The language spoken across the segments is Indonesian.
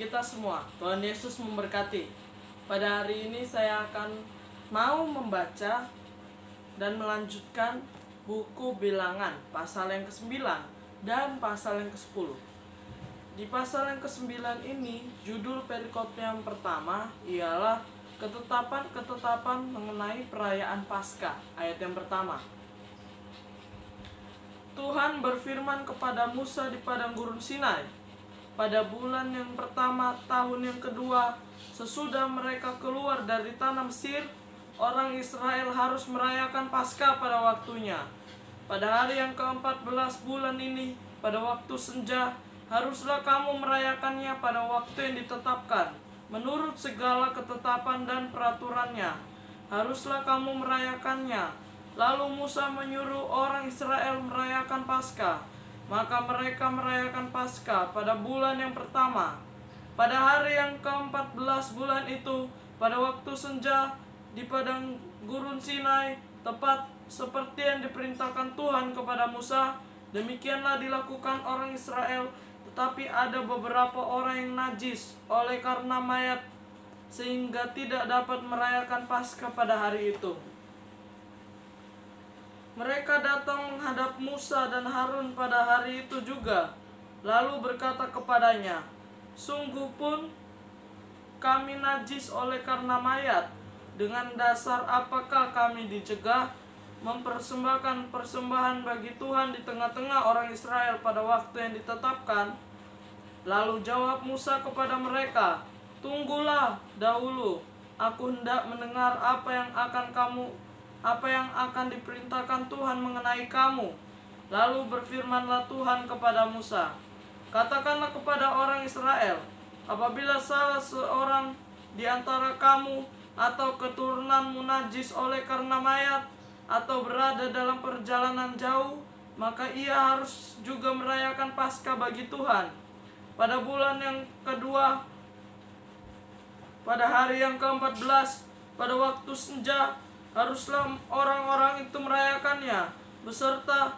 kita semua. Tuhan Yesus memberkati. Pada hari ini saya akan mau membaca dan melanjutkan buku Bilangan pasal yang ke-9 dan pasal yang ke-10. Di pasal yang ke-9 ini, judul perikop yang pertama ialah ketetapan-ketetapan mengenai perayaan Paskah. Ayat yang pertama. Tuhan berfirman kepada Musa di padang gurun Sinai, pada bulan yang pertama tahun yang kedua sesudah mereka keluar dari tanah Mesir, orang Israel harus merayakan Paskah pada waktunya. Pada hari yang ke-14 bulan ini, pada waktu senja, haruslah kamu merayakannya pada waktu yang ditetapkan, menurut segala ketetapan dan peraturannya. Haruslah kamu merayakannya. Lalu Musa menyuruh orang Israel merayakan Paskah. Maka mereka merayakan Paskah pada bulan yang pertama. Pada hari yang ke-14 bulan itu, pada waktu senja di padang gurun Sinai, tepat seperti yang diperintahkan Tuhan kepada Musa, demikianlah dilakukan orang Israel. Tetapi ada beberapa orang yang najis oleh karena mayat, sehingga tidak dapat merayakan Paskah pada hari itu. Mereka datang menghadap Musa dan Harun pada hari itu juga, lalu berkata kepadanya, "Sungguh pun kami najis oleh karena mayat. Dengan dasar apakah kami dicegah mempersembahkan persembahan bagi Tuhan di tengah-tengah orang Israel pada waktu yang ditetapkan?" Lalu jawab Musa kepada mereka, "Tunggulah dahulu, aku hendak mendengar apa yang akan diperintahkan Tuhan mengenai kamu." Lalu berfirmanlah Tuhan kepada Musa, "Katakanlah kepada orang Israel, apabila salah seorang di antara kamu atau keturunanmu najis oleh karena mayat, atau berada dalam perjalanan jauh, maka ia harus juga merayakan Paskah bagi Tuhan. Pada bulan yang kedua, pada hari yang ke-14, pada waktu senja, haruslah orang-orang itu merayakannya beserta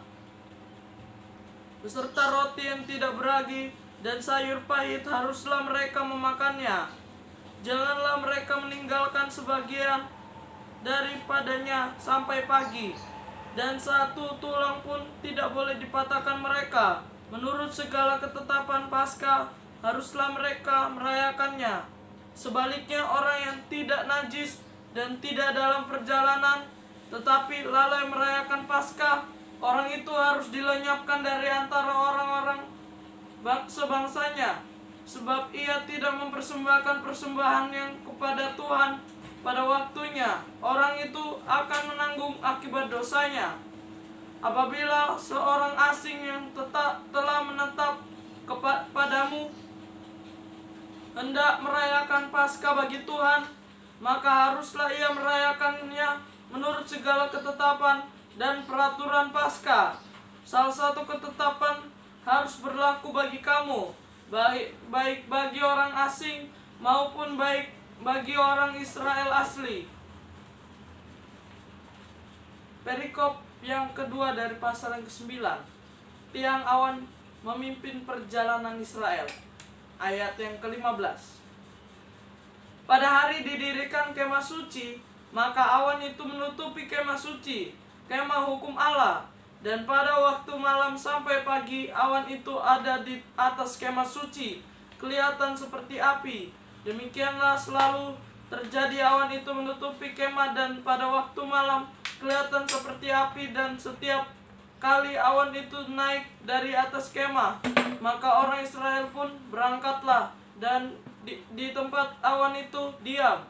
roti yang tidak beragi dan sayur pahit haruslah mereka memakannya. Janganlah mereka meninggalkan sebagian daripadanya sampai pagi, dan satu tulang pun tidak boleh dipatahkan mereka. Menurut segala ketetapan Paskah haruslah mereka merayakannya. Sebaliknya orang yang tidak najis dan tidak dalam perjalanan tetapi lalai merayakan Paskah, orang itu harus dilenyapkan dari antara orang-orang sebangsanya, sebab ia tidak mempersembahkan persembahan yang kepada Tuhan pada waktunya. Orang itu akan menanggung akibat dosanya. Apabila seorang asing yang telah menetap kepadamu hendak merayakan Paskah bagi Tuhan, maka haruslah ia merayakannya menurut segala ketetapan dan peraturan Paskah. Salah satu ketetapan harus berlaku bagi kamu, baik bagi orang asing maupun baik bagi orang Israel asli. Perikop yang kedua dari pasal yang ke-9. Tiang awan memimpin perjalanan Israel. Ayat yang ke-15. Pada hari didirikan kemah suci, maka awan itu menutupi kemah suci, kemah hukum Allah. Dan pada waktu malam sampai pagi, awan itu ada di atas kemah suci, kelihatan seperti api. Demikianlah selalu terjadi, awan itu menutupi kemah dan pada waktu malam kelihatan seperti api. Dan setiap kali awan itu naik dari atas kemah, maka orang Israel pun berangkatlah dan di tempat awan itu diam.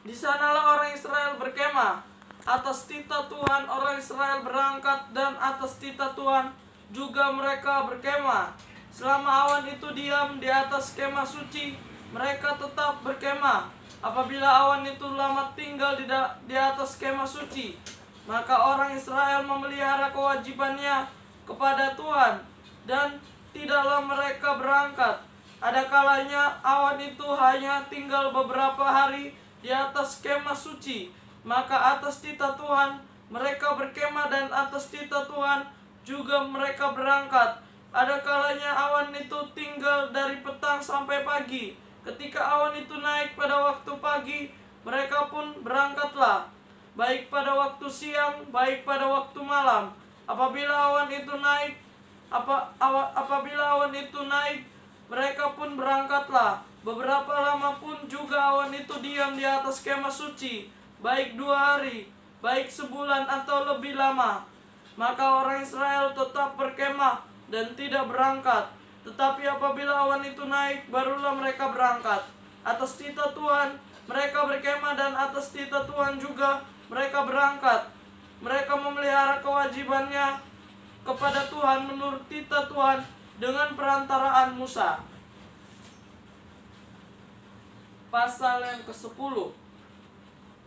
Di sanalah orang Israel berkemah. Atas titah Tuhan orang Israel berangkat, dan atas titah Tuhan juga mereka berkemah. Selama awan itu diam di atas kemah suci, mereka tetap berkemah. Apabila awan itu lama tinggal di atas kemah suci, maka orang Israel memelihara kewajibannya kepada Tuhan, dan tidaklah mereka berangkat. Ada kalanya awan itu hanya tinggal beberapa hari di atas kemah suci, maka atas titah Tuhan mereka berkemah, dan atas titah Tuhan juga mereka berangkat. ada kalanya awan itu tinggal dari petang sampai pagi. Ketika awan itu naik pada waktu pagi, mereka pun berangkatlah, baik pada waktu siang, baik pada waktu malam. Apabila awan itu naik, mereka pun berangkatlah. Beberapa lama pun juga awan itu diam di atas kemah suci, baik 2 hari, baik sebulan atau lebih lama. Maka orang Israel tetap berkemah dan tidak berangkat. Tetapi apabila awan itu naik, barulah mereka berangkat. Atas titah Tuhan mereka berkemah, dan atas titah Tuhan juga mereka berangkat. Mereka memelihara kewajibannya kepada Tuhan menurut titah Tuhan dengan perantaraan Musa. Pasal yang ke-10.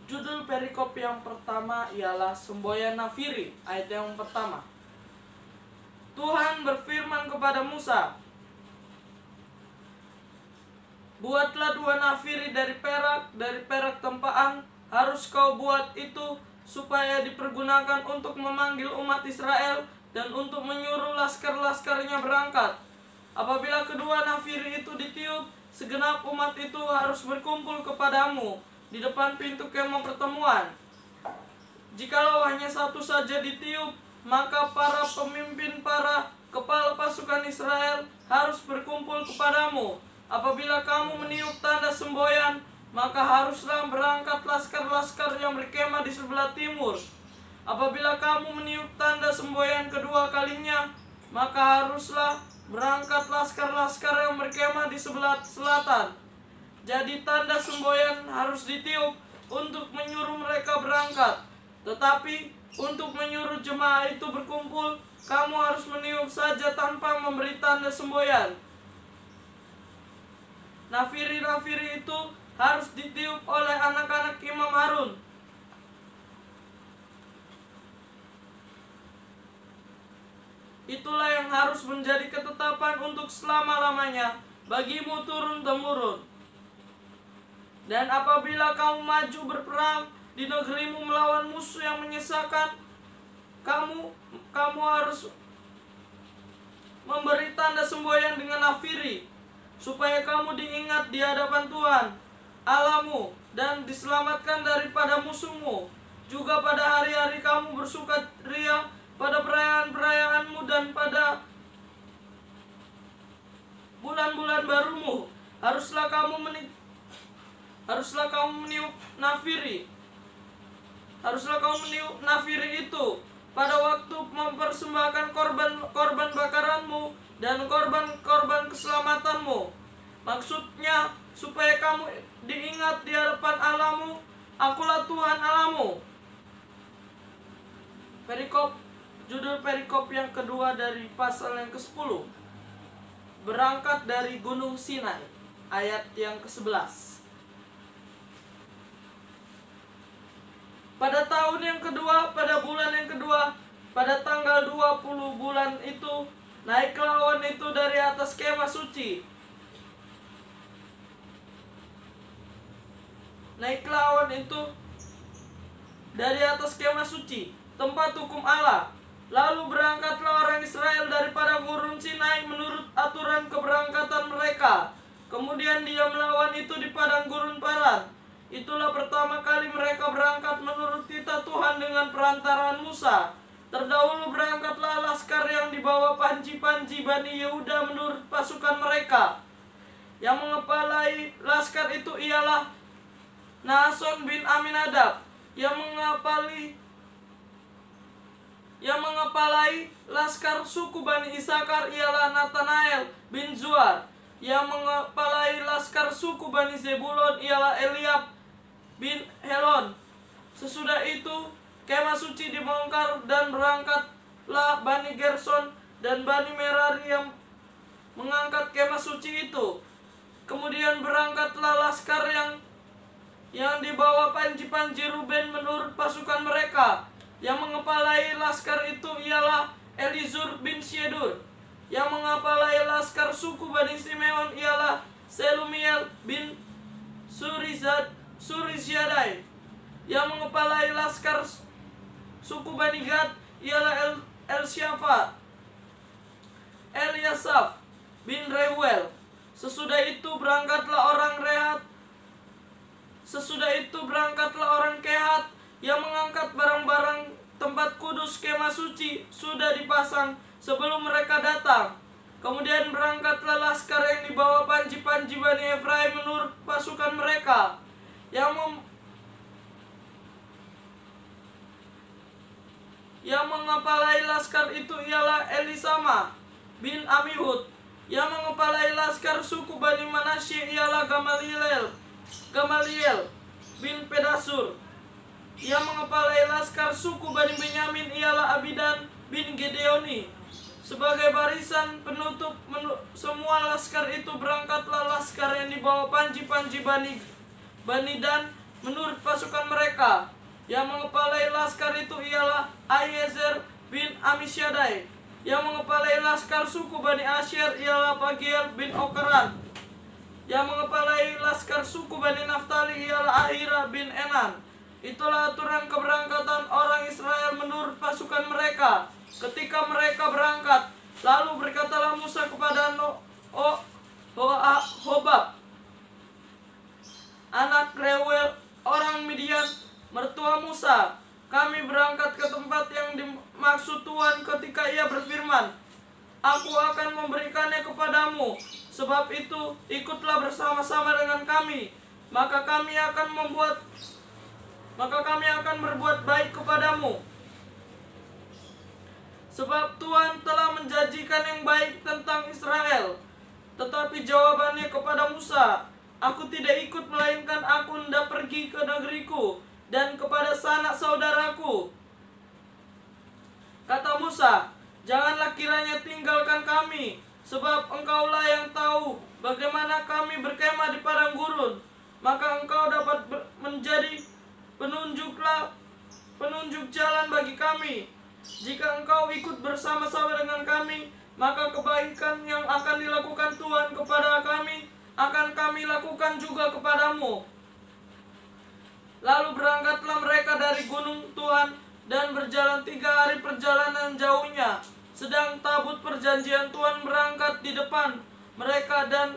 Judul perikop yang pertama ialah semboyan Nafiri. Ayat yang pertama. Tuhan berfirman kepada Musa, buatlah 2 nafiri dari perak tempaan. Harus kau buat itu supaya dipergunakan untuk memanggil umat Israel dan untuk menyuruh laskar-laskarnya berangkat. Apabila kedua nafiri itu ditiup, segenap umat itu harus berkumpul kepadamu di depan pintu kemah pertemuan. Jikalau hanya satu saja ditiup, maka para pemimpin, para kepala pasukan Israel harus berkumpul kepadamu. Apabila kamu meniup tanda semboyan, maka haruslah berangkat laskar-laskar yang berkemah di sebelah timur. Apabila kamu meniup tanda semboyan kedua kalinya, maka haruslah berangkat laskar-laskar yang berkemah di sebelah selatan. Jadi tanda semboyan harus ditiup untuk menyuruh mereka berangkat. Tetapi untuk menyuruh jemaah itu berkumpul, kamu harus meniup saja tanpa memberi tanda semboyan. Nafiri-nafiri itu harus ditiup oleh anak-anak Imam Harun. Itulah yang harus menjadi ketetapan untuk selama-lamanya bagimu turun-temurun. Dan apabila kamu maju berperang di negerimu melawan musuh yang menyesakan, kamu harus memberi tanda semboyan dengan nafiri, supaya kamu diingat di hadapan Tuhan Allahmu dan diselamatkan daripada musuhmu. Juga pada hari-hari kamu bersukaria, pada perayaan-perayaanmu dan pada bulan-bulan barumu, haruslah kamu meniup nafiri. Haruslah kamu meniup nafiri itu pada waktu mempersembahkan korban bakaranmu dan korban keselamatanmu. Maksudnya supaya kamu diingat di hadapan Allahmu. Akulah Tuhan Allahmu. Judul perikop yang kedua dari pasal yang ke-10. Berangkat dari Gunung Sinai. Ayat yang ke-11. Pada tahun yang kedua, pada bulan yang kedua, pada tanggal 20 bulan itu, naiklah awan itu dari atas kemah suci. Naiklah awan itu dari atas kemah suci, tempat hukum Allah. Lalu berangkatlah orang Israel daripada gurun Sinai menurut aturan keberangkatan mereka. Kemudian dia melawan itu di padang gurun Paran. Itulah pertama kali mereka berangkat menurut titah Tuhan dengan perantaraan Musa. Terdahulu berangkatlah laskar yang dibawa panji-panji Bani Yehuda menurut pasukan mereka. Yang mengepalai laskar itu ialah Naason bin Aminadab. Yang mengepalai laskar suku Bani Isakar ialah Nathanael bin Zuar. Yang mengepalai laskar suku Bani Zebulon ialah Eliab bin Helon. Sesudah itu kemah suci dibongkar dan berangkatlah Bani Gerson dan Bani Merari yang mengangkat kemah suci itu. Kemudian berangkatlah laskar yang dibawa panji-panji Ruben menurut pasukan mereka. Yang mengepalai laskar itu ialah Elizur bin Syedur. Yang mengepalai laskar suku Bani Simeon ialah Selumiel bin Surizadai. Yang mengepalai laskar suku Bani Gad ialah Elsyafa. Eliasaf bin Reuel. Sesudah itu berangkatlah orang Kehat yang mengangkat barang-barang tempat kudus kemah suci sudah dipasang sebelum mereka datang. Kemudian berangkatlah laskar yang dibawa panji-panji Bani Efraim menurut pasukan mereka. Yang mengepalai laskar itu ialah Elisama bin Amihud. Yang mengepalai laskar suku Bani Manasye ialah Gamaliel bin Pedasur. Yang mengepalai laskar suku Bani Benyamin ialah Abidan bin Gedeoni. Sebagai barisan penutup semua laskar itu berangkatlah laskar yang dibawa panji-panji Bani Dan menurut pasukan mereka. Yang mengepalai laskar itu ialah Ahiezer bin Amisyadai. Yang mengepalai laskar suku Bani Asyer ialah Pagiel bin Okran. Yang mengepalai laskar suku Bani Naftali ialah Ahira bin Enan. Itulah aturan keberangkatan orang Israel menurut pasukan mereka ketika mereka berangkat. Lalu berkatalah Musa kepada Hobab, anak Reuel orang Midian, mertua Musa, kami berangkat ke tempat yang dimaksud Tuhan ketika ia berfirman, aku akan memberikannya kepadamu. Sebab itu ikutlah bersama-sama dengan kami, maka kami akan berbuat baik kepadamu. Sebab Tuhan telah menjanjikan yang baik tentang Israel. Tetapi jawabannya kepada Musa, aku tidak ikut, melainkan aku hendak pergi ke negeriku dan kepada sanak saudaraku. Kata Musa, janganlah kiranya tinggalkan kami, sebab engkaulah yang tahu bagaimana kami berkemah di padang gurun. Maka engkau dapat menjadi penunjuk jalan bagi kami. Jika engkau ikut bersama-sama dengan kami, maka kebaikan yang akan dilakukan Tuhan kepada kami akan kami lakukan juga kepadamu. Lalu berangkatlah mereka dari gunung Tuhan dan berjalan 3 hari perjalanan jauhnya. Sedang tabut perjanjian Tuhan berangkat di depan mereka dan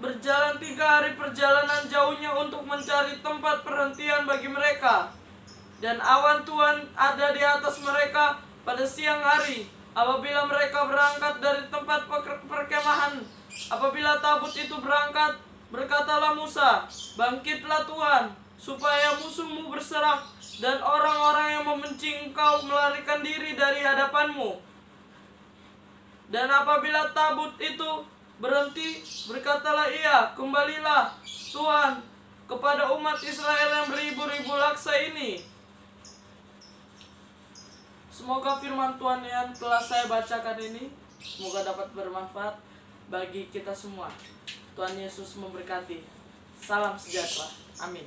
berjalan 3 hari perjalanan jauhnya untuk mencari tempat perhentian bagi mereka. Dan awan Tuhan ada di atas mereka pada siang hari apabila mereka berangkat dari tempat perkemahan. Apabila tabut itu berangkat, berkatalah Musa, bangkitlah Tuhan, supaya musuhmu berserak dan orang-orang yang membenci engkau melarikan diri dari hadapanmu. Dan apabila tabut itu berhenti, berkatalah ia, kembalilah Tuhan kepada umat Israel yang beribu-ribu laksa ini. Semoga firman Tuhan yang telah saya bacakan ini semoga dapat bermanfaat bagi kita semua. Tuhan Yesus memberkati. Salam sejahtera. Amin.